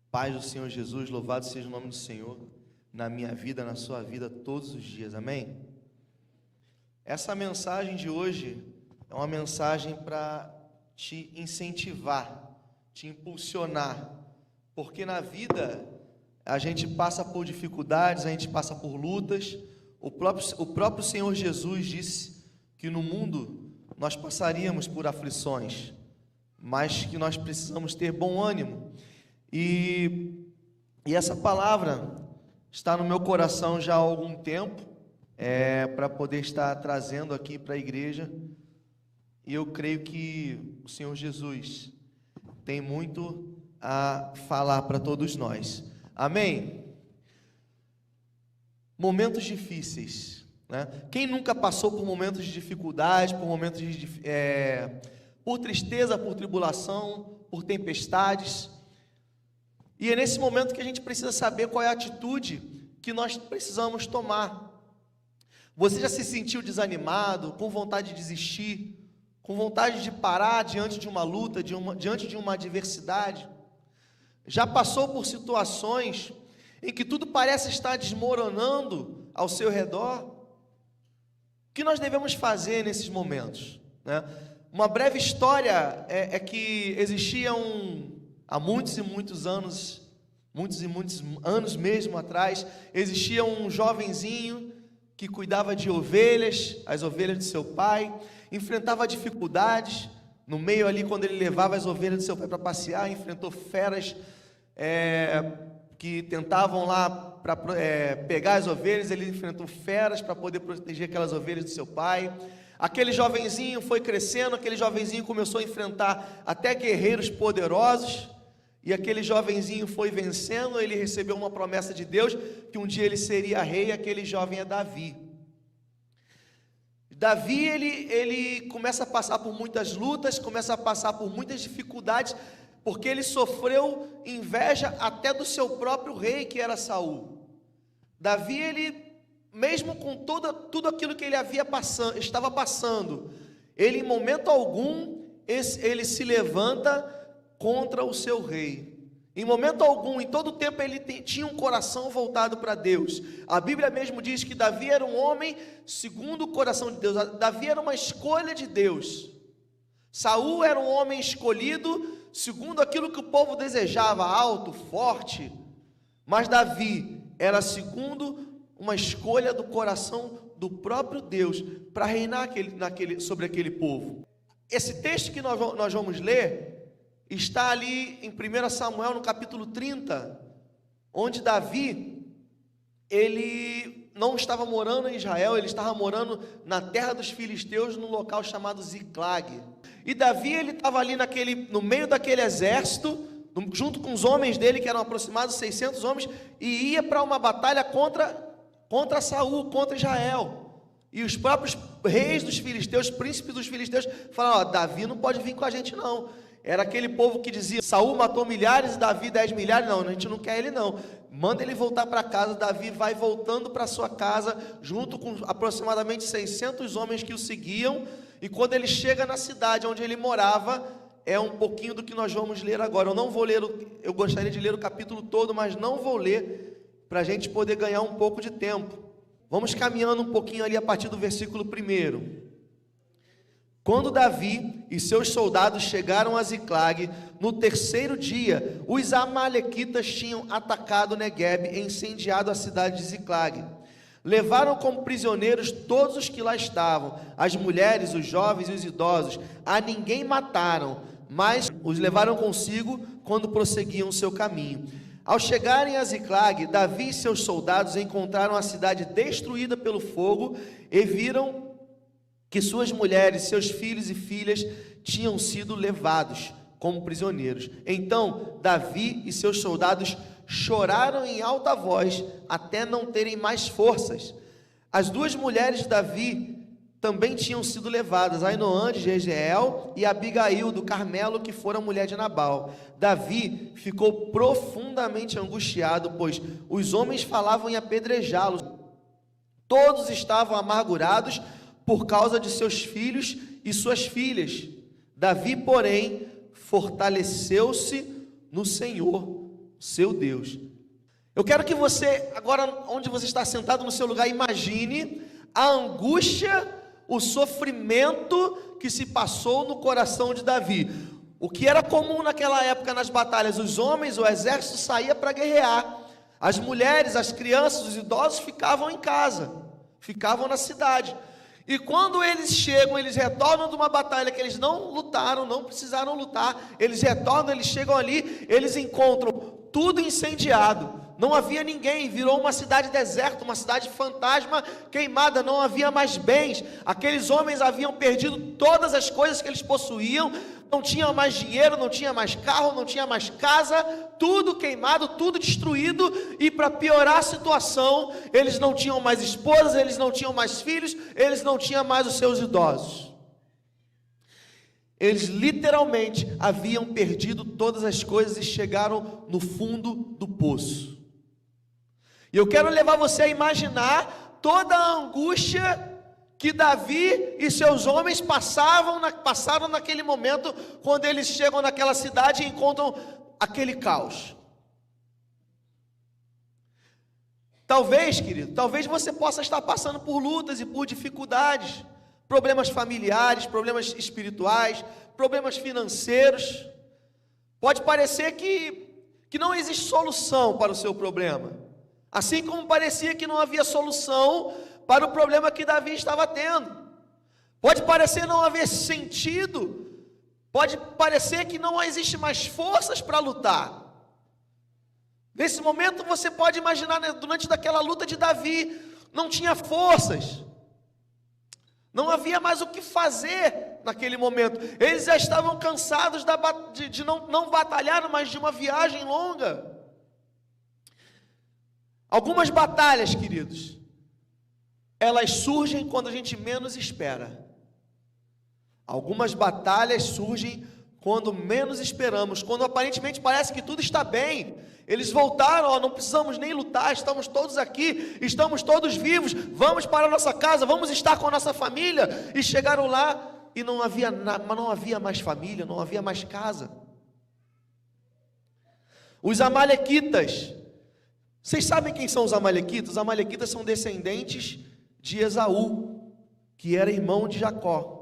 Paz do Senhor Jesus, louvado seja o nome do Senhor, na minha vida, na sua vida, todos os dias, amém? Essa mensagem de hoje é uma mensagem para te incentivar, te impulsionar, porque na vida a gente passa por dificuldades, a gente passa por lutas. O próprio Senhor Jesus disse que no mundo nós passaríamos por aflições, mas que nós precisamos ter bom ânimo. E essa palavra está no meu coração já há algum tempo, para poder estar trazendo aqui para a igreja, e eu creio que o Senhor Jesus tem muito a falar para todos nós, amém? Momentos difíceis, né? Quem nunca passou por momentos de dificuldade, por momentos por tristeza, por tribulação, por tempestades? E é nesse momento que a gente precisa saber qual é a atitude que nós precisamos tomar. Você já se sentiu desanimado, com vontade de desistir, com vontade de parar diante de uma luta, diante de uma adversidade? Já passou por situações em que tudo parece estar desmoronando ao seu redor? O que nós devemos fazer nesses momentos, né? Uma breve história é que existia há muitos e muitos anos mesmo atrás, existia um jovenzinho que cuidava de ovelhas, as ovelhas de seu pai, enfrentava dificuldades, no meio ali, quando ele levava as ovelhas de seu pai para passear, enfrentou feras que tentavam lá para pegar as ovelhas, ele enfrentou feras para poder proteger aquelas ovelhas de seu pai. Aquele jovenzinho foi crescendo, aquele jovenzinho começou a enfrentar até guerreiros poderosos, e aquele jovenzinho foi vencendo. Ele recebeu uma promessa de Deus, que um dia ele seria rei. Aquele jovem é Davi. Davi, ele começa a passar por muitas lutas, começa a passar por muitas dificuldades, porque ele sofreu inveja até do seu próprio rei, que era Saul. Davi, ele, mesmo com tudo aquilo que ele estava passando, ele em momento algum, ele se levanta contra o seu rei. Em momento algum, em todo tempo, ele tinha um coração voltado para Deus. A Bíblia mesmo diz que Davi era um homem segundo o coração de Deus. Davi era uma escolha de Deus. Saul era um homem escolhido segundo aquilo que o povo desejava, alto, forte. Mas Davi era segundo uma escolha do coração do próprio Deus para reinar sobre aquele povo. Esse texto que nós vamos ler está ali em 1 Samuel, no capítulo 30, onde Davi, ele não estava morando em Israel, ele estava morando na terra dos filisteus, num local chamado Ziclag. E Davi, ele estava ali no meio daquele exército, junto com os homens dele, que eram aproximados 600 homens, e ia para uma batalha contra Saul, contra Israel. E os próprios reis dos filisteus, príncipes dos filisteus, falaram: Davi não pode vir com a gente não. Era aquele povo que dizia: Saul matou milhares e Davi 10 milhares. Não, a gente não quer ele não. Manda ele voltar para casa. Davi vai voltando para sua casa, junto com aproximadamente 600 homens que o seguiam. E quando ele chega na cidade onde ele morava, é um pouquinho do que nós vamos ler agora. Eu não vou ler, eu gostaria de ler o capítulo todo, mas não vou ler, para a gente poder ganhar um pouco de tempo. Vamos caminhando um pouquinho ali a partir do versículo 1. Quando Davi e seus soldados chegaram a Ziclag, no terceiro dia, os amalequitas tinham atacado Neguebe e incendiado a cidade de Ziclag. Levaram como prisioneiros todos os que lá estavam, as mulheres, os jovens e os idosos. A ninguém mataram, mas os levaram consigo quando prosseguiam o seu caminho. Ao chegarem a Ziclag, Davi e seus soldados encontraram a cidade destruída pelo fogo e viram que suas mulheres, seus filhos e filhas tinham sido levados como prisioneiros. Então Davi e seus soldados choraram em alta voz até não terem mais forças. As duas mulheres de Davi também tinham sido levadas, Ainoã de Jezreel e Abigail do Carmelo, que fora mulher de Nabal. Davi ficou profundamente angustiado, pois os homens falavam em apedrejá-los. Todos estavam amargurados por causa de seus filhos e suas filhas. Davi, porém, fortaleceu-se no Senhor, seu Deus. Eu quero que você, agora onde você está sentado no seu lugar, imagine a angústia, o sofrimento que se passou no coração de Davi. O que era comum naquela época nas batalhas, os homens, o exército saía para guerrear, as mulheres, as crianças, os idosos ficavam em casa, ficavam na cidade. E quando eles chegam, eles retornam de uma batalha que eles não lutaram, não precisaram lutar, eles retornam, eles chegam ali, eles encontram tudo incendiado, não havia ninguém, virou uma cidade deserta, uma cidade fantasma queimada, não havia mais bens, aqueles homens haviam perdido todas as coisas que eles possuíam, não tinha mais dinheiro, não tinha mais carro, não tinha mais casa, tudo queimado, tudo destruído, e para piorar a situação, eles não tinham mais esposas, eles não tinham mais filhos, eles não tinham mais os seus idosos. Eles literalmente haviam perdido todas as coisas e chegaram no fundo do poço. E eu quero levar você a imaginar toda a angústia que Davi e seus homens passaram naquele momento, quando eles chegam naquela cidade e encontram aquele caos. Talvez, querido, talvez você possa estar passando por lutas e por dificuldades, problemas familiares, problemas espirituais, problemas financeiros. Pode parecer que não existe solução para o seu problema, assim como parecia que não havia solução para o problema que Davi estava tendo. Pode parecer não haver sentido, pode parecer que não existe mais forças para lutar. Nesse momento você pode imaginar, né, durante daquela luta de Davi, não tinha forças, não havia mais o que fazer naquele momento, eles já estavam cansados de não batalhar, mas de uma viagem longa. Algumas batalhas, queridos, elas surgem quando a gente menos espera. Algumas batalhas surgem quando menos esperamos, quando aparentemente parece que tudo está bem. Eles voltaram, não precisamos nem lutar, estamos todos aqui, estamos todos vivos, vamos para a nossa casa, vamos estar com a nossa família. E chegaram lá e não havia mais família, não havia mais casa. Os amalequitas, vocês sabem quem são os amalequitas? Os amalequitas são descendentes de Esaú, que era irmão de Jacó.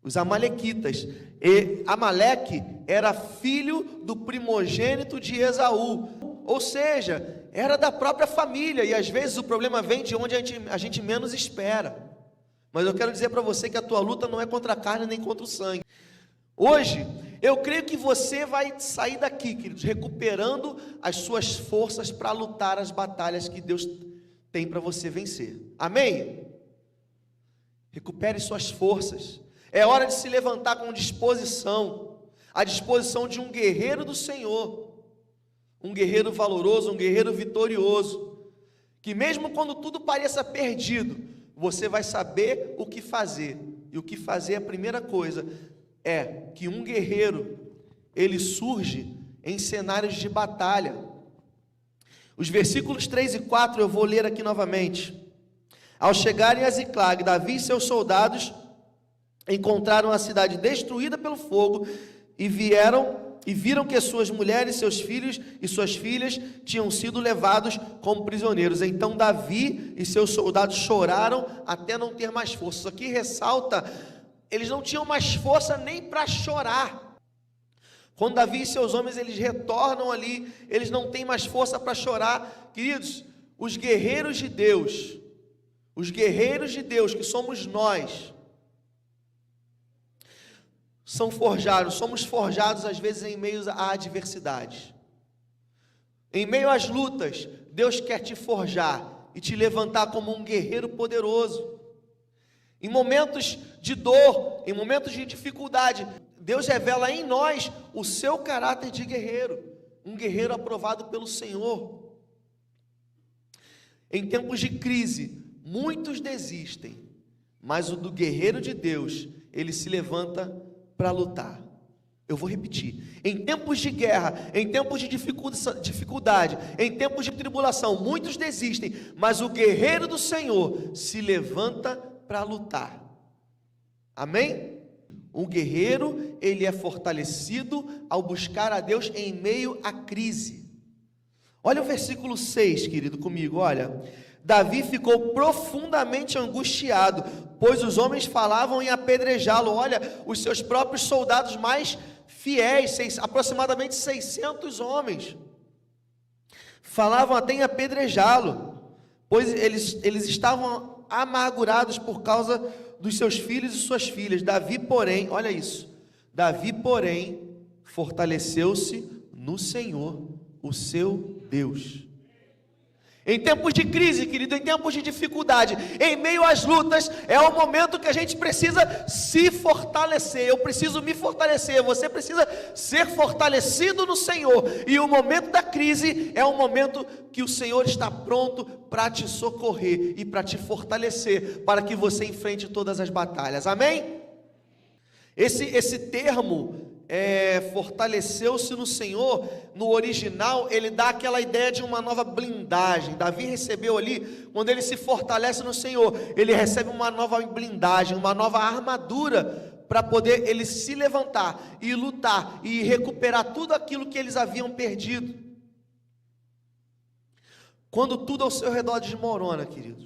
Os amalequitas, e Amaleque era filho do primogênito de Esaú, ou seja, era da própria família, e às vezes o problema vem de onde a gente menos espera. Mas eu quero dizer para você que a tua luta não é contra a carne nem contra o sangue. Hoje, eu creio que você vai sair daqui, queridos, recuperando as suas forças para lutar as batalhas que Deus tem para você vencer. Amém? Recupere suas forças. É hora de se levantar com disposição, a disposição de um guerreiro do Senhor, um guerreiro valoroso, um guerreiro vitorioso, que mesmo quando tudo pareça perdido, você vai saber o que fazer. E o que fazer, a primeira coisa, é que um guerreiro, ele surge em cenários de batalha. Os versículos 3 e 4 eu vou ler aqui novamente. Ao chegarem a Ziclag, Davi e seus soldados encontraram a cidade destruída pelo fogo e viram que suas mulheres, seus filhos e suas filhas tinham sido levados como prisioneiros. Então Davi e seus soldados choraram até não ter mais força. Isso aqui ressalta, eles não tinham mais força nem para chorar. Quando Davi e seus homens eles retornam ali, eles não têm mais força para chorar. Queridos, os guerreiros de Deus que somos nós, somos forjados às vezes em meio a adversidades. Em meio às lutas, Deus quer te forjar e te levantar como um guerreiro poderoso. Em momentos de dor, em momentos de dificuldade, Deus revela em nós o seu caráter de guerreiro, um guerreiro aprovado pelo Senhor. Em tempos de crise, muitos desistem, mas o do guerreiro de Deus, ele se levanta para lutar. Eu vou repetir: em tempos de guerra, em tempos de dificuldade, em tempos de tribulação, muitos desistem, mas o guerreiro do Senhor se levanta para lutar. Amém? Um guerreiro, ele é fortalecido ao buscar a Deus em meio à crise. Olha o versículo 6, querido, comigo, olha. Davi ficou profundamente angustiado, pois os homens falavam em apedrejá-lo. Olha, os seus próprios soldados mais fiéis, aproximadamente 600 homens, falavam até em apedrejá-lo, pois eles estavam amargurados por causa dos seus filhos e suas filhas. Davi, porém, olha isso, Davi, porém, fortaleceu-se no Senhor, o seu Deus. Em tempos de crise, querido, em tempos de dificuldade, em meio às lutas, é o momento que a gente precisa se fortalecer. Eu preciso me fortalecer, você precisa ser fortalecido no Senhor. E o momento da crise é o momento que o Senhor está pronto para te socorrer e para te fortalecer, para que você enfrente todas as batalhas. Amém? Esse termo, fortaleceu-se no Senhor, no original, ele dá aquela ideia de uma nova blindagem. Davi recebeu ali, quando ele se fortalece no Senhor, ele recebe uma nova blindagem, uma nova armadura, para poder ele se levantar e lutar, e recuperar tudo aquilo que eles haviam perdido. Quando tudo ao seu redor desmorona, querido,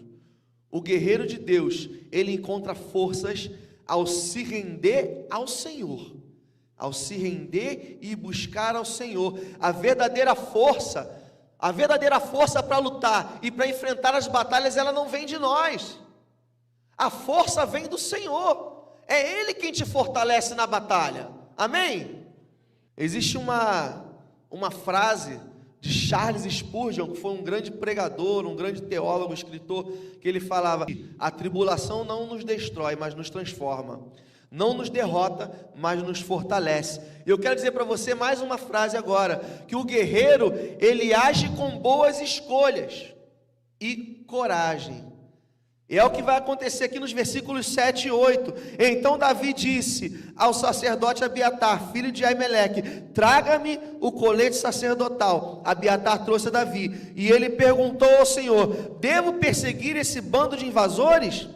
o guerreiro de Deus, ele encontra forças ao se render ao Senhor, ao se render e buscar ao Senhor. A verdadeira força para lutar e para enfrentar as batalhas, ela não vem de nós. A força vem do Senhor. É Ele quem te fortalece na batalha. Amém? Existe uma frase de Charles Spurgeon, que foi um grande pregador, um grande teólogo, escritor, que ele falava: a tribulação não nos destrói, mas nos transforma. Não nos derrota, mas nos fortalece. E eu quero dizer para você mais uma frase agora, que o guerreiro, ele age com boas escolhas e coragem. E é o que vai acontecer aqui nos versículos 7 e 8. Então Davi disse ao sacerdote Abiatar, filho de Aimeleque: traga-me o colete sacerdotal. Abiatar trouxe a Davi, e ele perguntou ao Senhor: devo perseguir esse bando de invasores?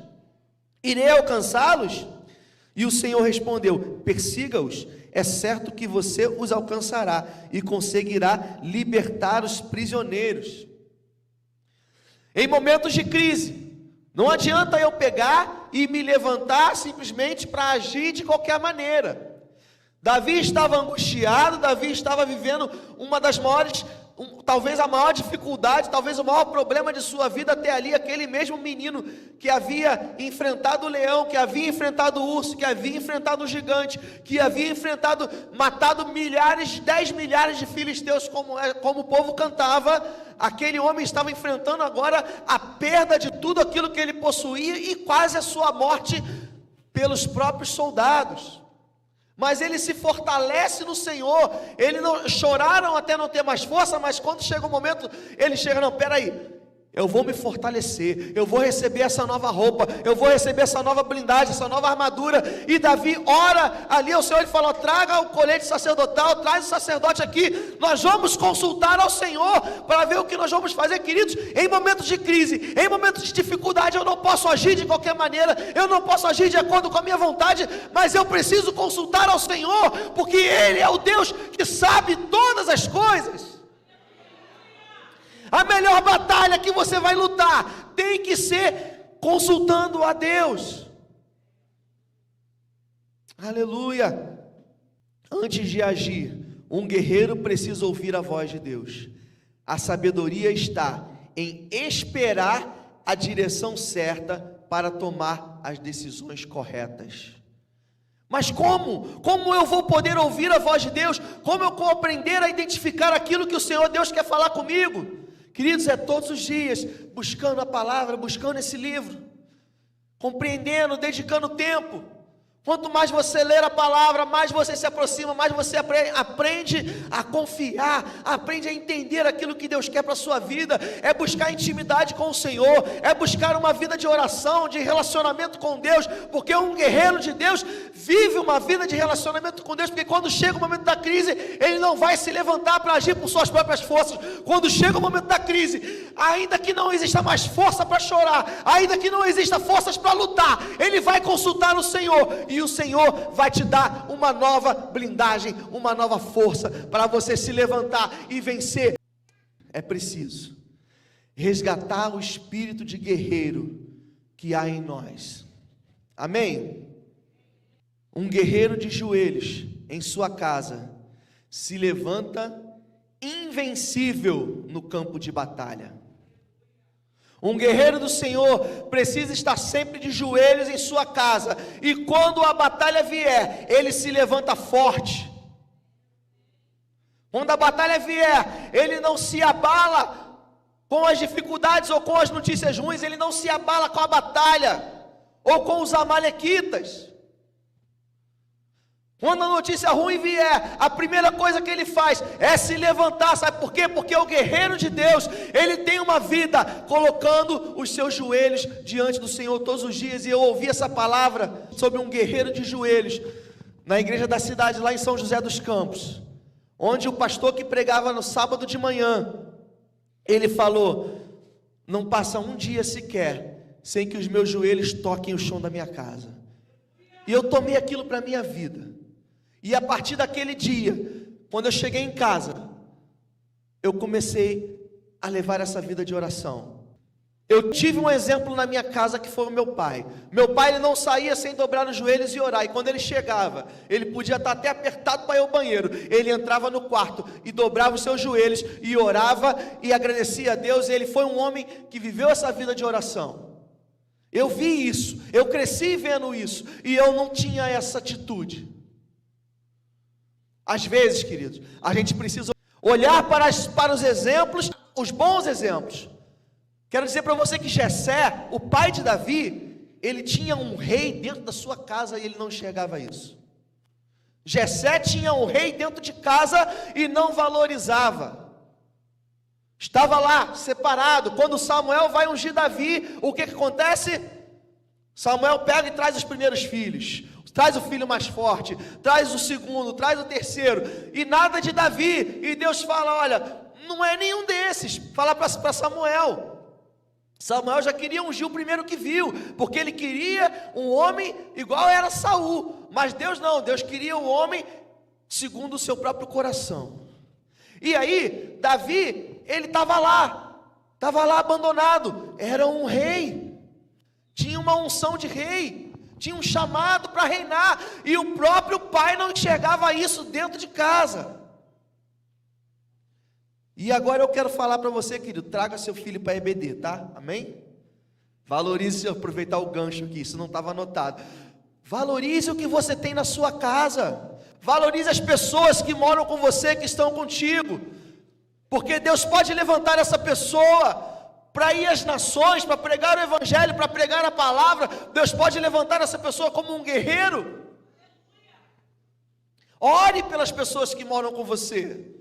Irei alcançá-los? E o Senhor respondeu: persiga-os, é certo que você os alcançará e conseguirá libertar os prisioneiros. Em momentos de crise, não adianta eu pegar e me levantar simplesmente para agir de qualquer maneira. Davi estava angustiado, Davi estava vivendo uma das maiores, talvez a maior dificuldade, talvez o maior problema de sua vida até ali. Aquele mesmo menino que havia enfrentado o leão, que havia enfrentado o urso, que havia enfrentado o gigante, que havia matado 10 milhares de filisteus, como o povo cantava. Aquele homem estava enfrentando agora a perda de tudo aquilo que ele possuía e quase a sua morte pelos próprios soldados. Mas ele se fortalece no Senhor. Choraram até não ter mais força, mas quando chega o momento, ele chega: não, peraí, eu vou me fortalecer, eu vou receber essa nova roupa, eu vou receber essa nova blindagem, essa nova armadura. E Davi ora ali ao Senhor, ele fala: traga o colete sacerdotal, traz o sacerdote aqui, nós vamos consultar ao Senhor, para ver o que nós vamos fazer. Queridos, em momentos de crise, em momentos de dificuldade, eu não posso agir de qualquer maneira, eu não posso agir de acordo com a minha vontade, mas eu preciso consultar ao Senhor, porque Ele é o Deus que sabe todas as coisas. A melhor batalha que você vai lutar tem que ser consultando a Deus. Aleluia. Antes de agir, um guerreiro precisa ouvir a voz de Deus. A sabedoria está em esperar a direção certa para tomar as decisões corretas. Mas como? Como eu vou poder ouvir a voz de Deus? Como eu vou aprender a identificar aquilo que o Senhor Deus quer falar comigo? Queridos, é todos os dias, buscando a palavra, buscando esse livro, compreendendo, dedicando tempo. Quanto mais você ler a palavra, mais você se aproxima, mais você aprende a confiar, aprende a entender aquilo que Deus quer para a sua vida. É buscar intimidade com o Senhor, é buscar uma vida de oração, de relacionamento com Deus, porque um guerreiro de Deus vive uma vida de relacionamento com Deus, porque quando chega o momento da crise, ele não vai se levantar para agir por suas próprias forças. Quando chega o momento da crise, ainda que não exista mais força para chorar, ainda que não exista forças para lutar, ele vai consultar o Senhor, e e o Senhor vai te dar uma nova blindagem, uma nova força para você se levantar e vencer. É preciso resgatar o espírito de guerreiro que há em nós. Amém? Um guerreiro de joelhos em sua casa se levanta invencível no campo de batalha. Um guerreiro do Senhor precisa estar sempre de joelhos em sua casa, e quando a batalha vier, ele se levanta forte. Quando a batalha vier, ele não se abala com as dificuldades ou com as notícias ruins, ele não se abala com a batalha ou com os amalequitas. Quando a notícia ruim vier, a primeira coisa que ele faz é se levantar. Sabe por quê? Porque o guerreiro de Deus, ele tem uma vida colocando os seus joelhos diante do Senhor todos os dias. E eu ouvi essa palavra sobre um guerreiro de joelhos na igreja da cidade, lá em São José dos Campos, onde o pastor que pregava no sábado de manhã, ele falou: não passa um dia sequer sem que os meus joelhos toquem o chão da minha casa. E eu tomei aquilo para a minha vida. E a partir daquele dia, quando eu cheguei em casa, eu comecei a levar essa vida de oração. Eu tive um exemplo na minha casa que foi o meu pai. Meu pai, ele não saía sem dobrar os joelhos e orar. E quando ele chegava, ele podia estar até apertado para ir ao banheiro. Ele entrava no quarto e dobrava os seus joelhos e orava e agradecia a Deus. E ele foi um homem que viveu essa vida de oração. Eu vi isso, eu cresci vendo isso, e eu não tinha essa atitude. Às vezes, queridos, a gente precisa olhar para os exemplos, os bons exemplos. Quero dizer para você que Jessé, o pai de Davi, ele tinha um rei dentro da sua casa e ele não enxergava isso. Jessé tinha um rei dentro de casa e não valorizava. Estava lá, separado. Quando Samuel vai ungir Davi, o que acontece? Samuel pega e traz os primeiros filhos. Traz o filho mais forte, traz o segundo, traz o terceiro, e nada de Davi. E Deus fala: olha, não é nenhum desses. Fala para Samuel. Samuel já queria ungir o primeiro que viu, porque ele queria um homem igual era Saul. Mas Deus não, Deus queria um homem segundo o seu próprio coração. E aí, Davi, ele estava lá abandonado. Era um rei, tinha uma unção de rei, tinha um chamado para reinar, e o próprio pai não enxergava isso dentro de casa. E agora eu quero falar para você, querido, traga seu filho para a EBD, tá? Amém? Valorize, aproveitar o gancho aqui, isso não estava anotado. Valorize o que você tem na sua casa, valorize as pessoas que moram com você, que estão contigo, porque Deus pode levantar essa pessoa para ir às nações, para pregar o evangelho, para pregar a palavra. Deus pode levantar essa pessoa como um guerreiro. Ore pelas pessoas que moram com você,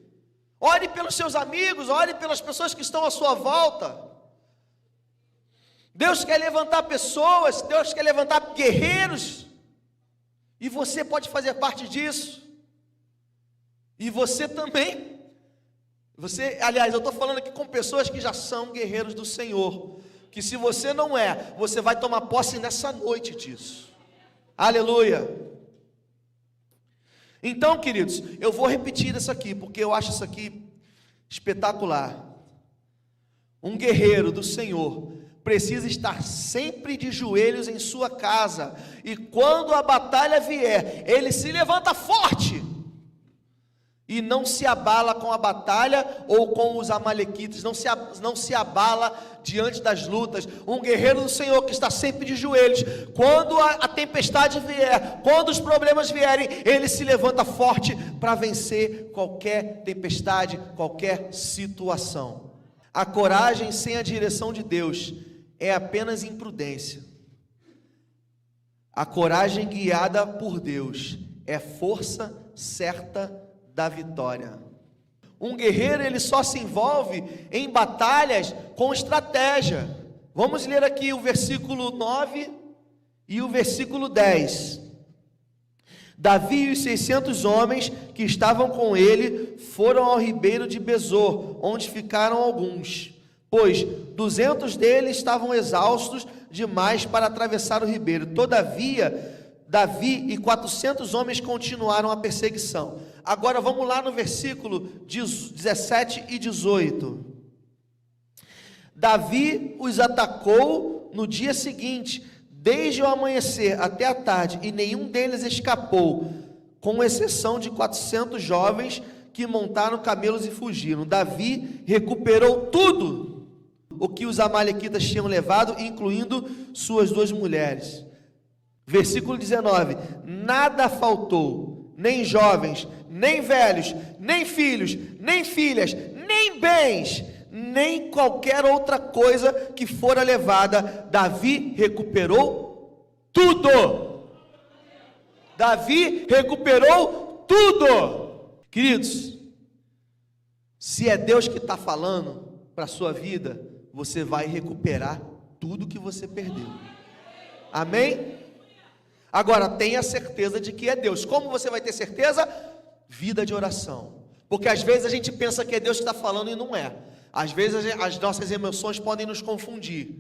ore pelos seus amigos, ore pelas pessoas que estão à sua volta. Deus quer levantar pessoas, Deus quer levantar guerreiros, e você pode fazer parte disso. E você também. Aliás, eu estou falando aqui com pessoas que já são guerreiros do Senhor, que se você não é, você vai tomar posse nessa noite disso. Aleluia. Então, queridos, eu vou repetir isso aqui, porque eu acho isso aqui espetacular. Um guerreiro do Senhor precisa estar sempre de joelhos em sua casa, e quando a batalha vier, ele se levanta forte, e não se abala com a batalha ou com os amalequitas, não se abala diante das lutas. Um guerreiro do Senhor que está sempre de joelhos, quando a tempestade vier, quando os problemas vierem, ele se levanta forte para vencer qualquer tempestade, qualquer situação. A coragem sem a direção de Deus é apenas imprudência. A coragem guiada por Deus é força certa da vitória. Um guerreiro, ele só se envolve em batalhas com estratégia. Vamos ler aqui o versículo 9 e o versículo 10. Davi e os 600 homens que estavam com ele foram ao ribeiro de Besor, onde ficaram alguns, pois 200 deles estavam exaustos demais para atravessar o ribeiro. Todavia, Davi e 400 homens continuaram a perseguição. Agora vamos lá no versículo 17 e 18. Davi os atacou no dia seguinte, desde o amanhecer até a tarde, e nenhum deles escapou, com exceção de 400 jovens que montaram camelos e fugiram. Davi recuperou tudo o que os amalequitas tinham levado, incluindo suas 2 mulheres. Versículo 19: nada faltou, nem jovens, nem velhos, nem filhos, nem filhas, nem bens, nem qualquer outra coisa que fora levada. Davi recuperou tudo. Davi recuperou tudo. Queridos, se é Deus que está falando para a sua vida, você vai recuperar tudo que você perdeu. Amém? Agora, tenha certeza de que é Deus. Como você vai ter certeza? Vida de oração. Porque às vezes a gente pensa que é Deus que está falando e não é. Às vezes as nossas emoções podem nos confundir.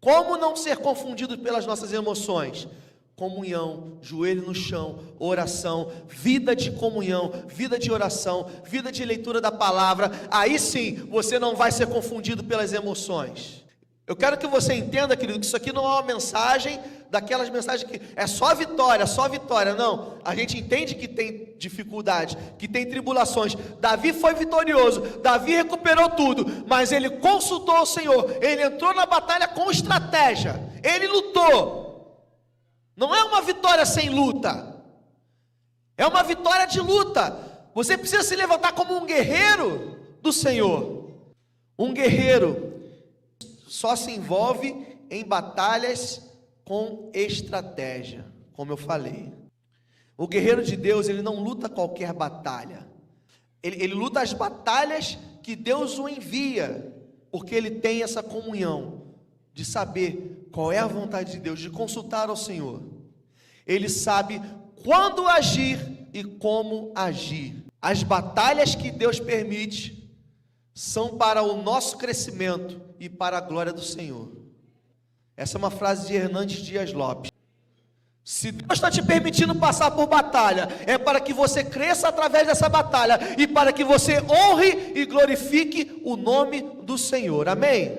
Como não ser confundido pelas nossas emoções? Comunhão, joelho no chão, oração, vida de comunhão, vida de oração, vida de leitura da palavra. Aí sim, você não vai ser confundido pelas emoções. Eu quero que você entenda, querido, que isso aqui não é uma mensagem daquelas mensagens que é só vitória. Não, a gente entende que tem dificuldade, que tem tribulações. Davi foi vitorioso, Davi recuperou tudo, mas ele consultou o Senhor, ele entrou na batalha com estratégia, ele lutou. Não é uma vitória sem luta, é uma vitória de luta. Você precisa se levantar como um guerreiro do Senhor. Um guerreiro só se envolve em batalhas com estratégia, como eu falei. O guerreiro de Deus, ele não luta qualquer batalha. Ele luta as batalhas que Deus o envia, porque ele tem essa comunhão de saber qual é a vontade de Deus, de consultar ao Senhor. Ele sabe quando agir e como agir. As batalhas que Deus permite são para o nosso crescimento e para a glória do Senhor. Essa é uma frase de Hernandes Dias Lopes. Se Deus está te permitindo passar por batalha, é para que você cresça através dessa batalha e para que você honre e glorifique o nome do Senhor. Amém?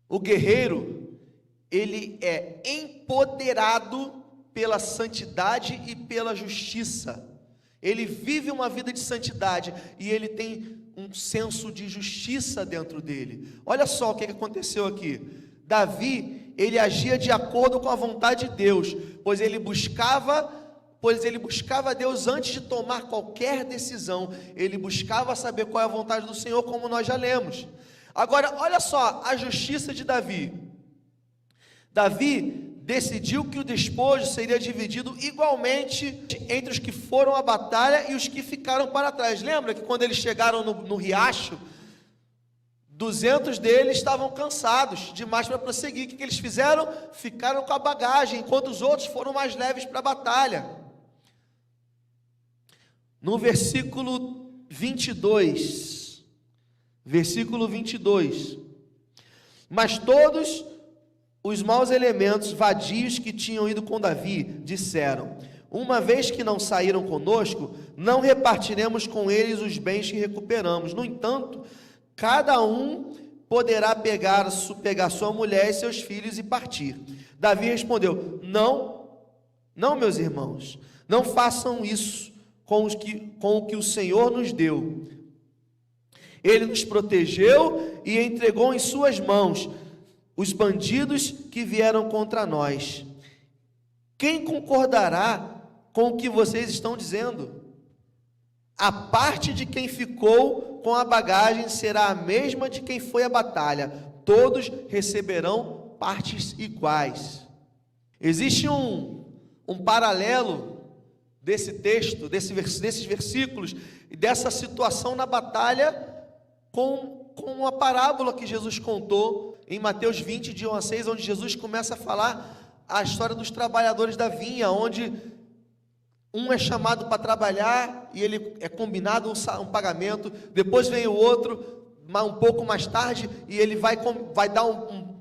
O guerreiro, ele é empoderado pela santidade e pela justiça. Ele vive uma vida de santidade e ele tem um senso de justiça dentro dele. Olha só o que aconteceu aqui. Davi, ele agia de acordo com a vontade de Deus, pois ele buscava Deus antes de tomar qualquer decisão. Ele buscava saber qual é a vontade do Senhor, como nós já lemos. Agora, olha só a justiça de Davi. Davi decidiu que o despojo seria dividido igualmente entre os que foram à batalha e os que ficaram para trás. Lembra que quando eles chegaram no riacho, 200 deles estavam cansados demais para prosseguir. O que eles fizeram? Ficaram com a bagagem, enquanto os outros foram mais leves para a batalha. No versículo 22, mas todos os maus elementos vadios que tinham ido com Davi disseram: uma vez que não saíram conosco, não repartiremos com eles os bens que recuperamos. No entanto, cada um poderá pegar sua mulher e seus filhos e partir. Davi respondeu: não, meus irmãos, não façam isso com o que o Senhor nos deu. Ele nos protegeu e entregou em suas mãos os bandidos que vieram contra nós. Quem concordará com o que vocês estão dizendo? A parte de quem ficou com a bagagem será a mesma de quem foi à batalha. Todos receberão partes iguais. Existe um paralelo desse texto, desses versículos e dessa situação na batalha com uma parábola que Jesus contou em Mateus 20, de 1 a 6, onde Jesus começa a falar a história dos trabalhadores da vinha, onde um é chamado para trabalhar e ele é combinado um pagamento, depois vem o outro, um pouco mais tarde, e ele vai dar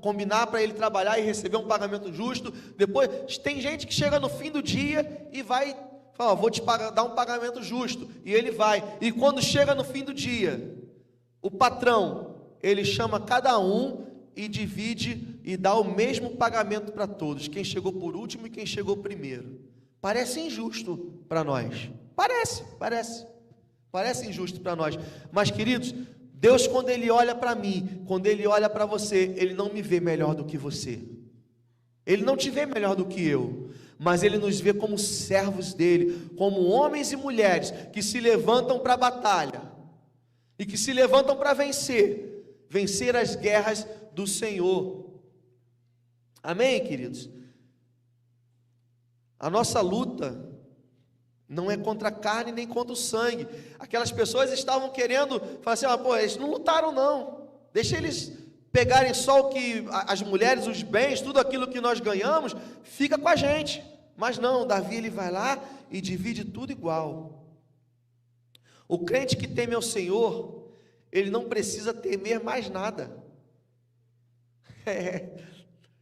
combinar para ele trabalhar e receber um pagamento justo. Depois, tem gente que chega no fim do dia e vai falar: vou te dar um pagamento justo. E ele vai. E quando chega no fim do dia, o patrão, ele chama cada um e divide e dá o mesmo pagamento para todos. Quem chegou por último e quem chegou primeiro. Parece injusto para nós. Parece injusto para nós. Mas, queridos, Deus, quando Ele olha para mim, quando Ele olha para você, Ele não me vê melhor do que você. Ele não te vê melhor do que eu. Mas Ele nos vê como servos dEle, como homens e mulheres que se levantam para a batalha. E que se levantam para vencer as guerras do Senhor. Amém, queridos? A nossa luta não é contra a carne nem contra o sangue. Aquelas pessoas estavam querendo falar assim: pô, eles não lutaram não, deixa eles pegarem só o que as mulheres, os bens, tudo aquilo que nós ganhamos, fica com a gente. Mas não, Davi, ele vai lá e divide tudo igual. O crente que teme ao Senhor, ele não precisa temer mais nada.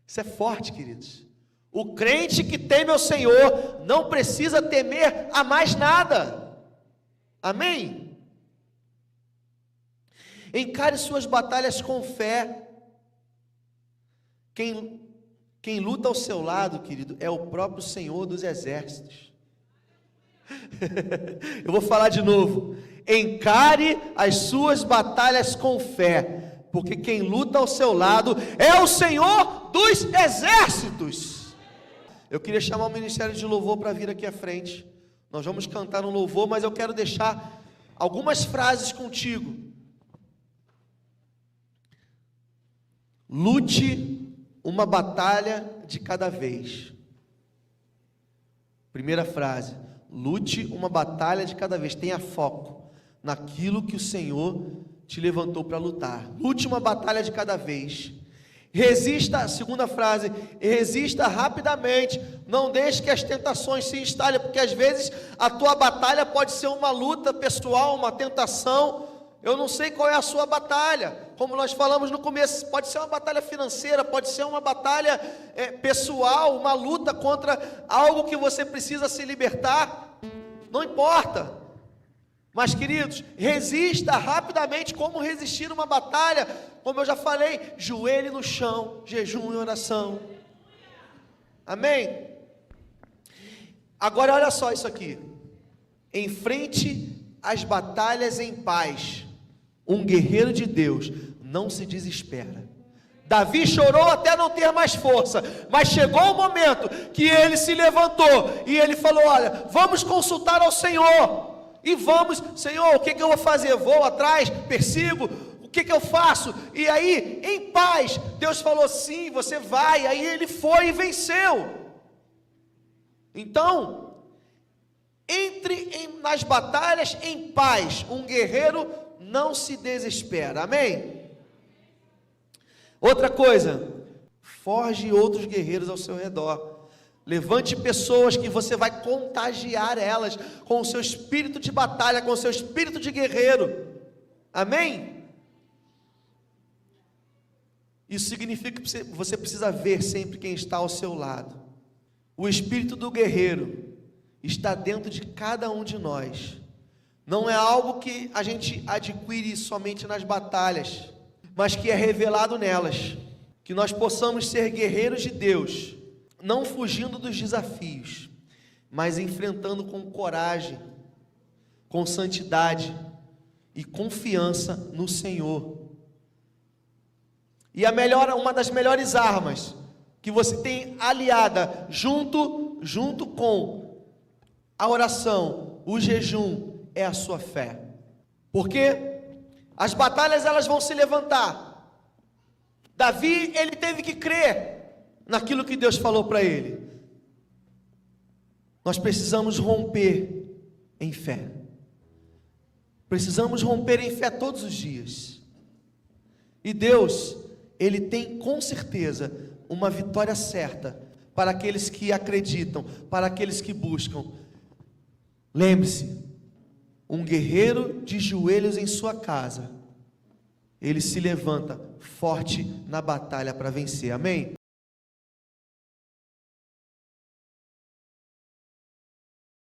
Isso é forte, queridos. O crente que teme ao Senhor não precisa temer a mais nada. Amém? Encare suas batalhas com fé. Quem luta ao seu lado, querido, é o próprio Senhor dos Exércitos. Eu vou falar de novo. Encare as suas batalhas com fé, porque quem luta ao seu lado é o Senhor dos Exércitos. Eu queria chamar o Ministério de Louvor para vir aqui à frente. Nós vamos cantar um louvor, mas eu quero deixar algumas frases contigo. Lute uma batalha de cada vez. Primeira frase: lute uma batalha de cada vez. Tenha foco naquilo que o Senhor te levantou para lutar. Lute uma batalha de cada vez. Resista, segunda frase, resista rapidamente. Não deixe que as tentações se instalem, porque às vezes a tua batalha pode ser uma luta pessoal, uma tentação. Eu não sei qual é a sua batalha. Como nós falamos no começo, pode ser uma batalha financeira, pode ser uma batalha pessoal, uma luta contra algo que você precisa se libertar. Não importa. Mas, queridos, resista rapidamente. Como resistir uma batalha? Como eu já falei, joelho no chão, jejum e oração. Amém? Agora olha só isso aqui. Enfrente as batalhas em paz. Um guerreiro de Deus não se desespera. Davi chorou até não ter mais força, mas chegou o momento que ele se levantou e ele falou: olha, vamos consultar ao Senhor. E vamos, Senhor, o que eu vou fazer? Vou atrás, persigo, o que eu faço? E aí, em paz, Deus falou: sim, você vai. Aí ele foi e venceu. Então, entre nas batalhas em paz. Um guerreiro não se desespera. Amém? Outra coisa, forge outros guerreiros ao seu redor. Levante pessoas que você vai contagiar elas com o seu espírito de batalha, com o seu espírito de guerreiro. Amém? Isso significa que você precisa ver sempre quem está ao seu lado. O espírito do guerreiro está dentro de cada um de nós. Não é algo que a gente adquire somente nas batalhas, mas que é revelado nelas. Que nós possamos ser guerreiros de Deus, não fugindo dos desafios, mas enfrentando com coragem, com santidade e confiança no Senhor. E uma das melhores armas que você tem aliada junto com a oração, o jejum, é a sua fé. Porque as batalhas elas vão se levantar. Davi, ele teve que crer naquilo que Deus falou para ele. Nós precisamos romper em fé. Precisamos romper em fé todos os dias. E Deus, Ele tem com certeza uma vitória certa para aqueles que acreditam, para aqueles que buscam. Lembre-se, um guerreiro de joelhos em sua casa ele se levanta forte na batalha para vencer. Amém?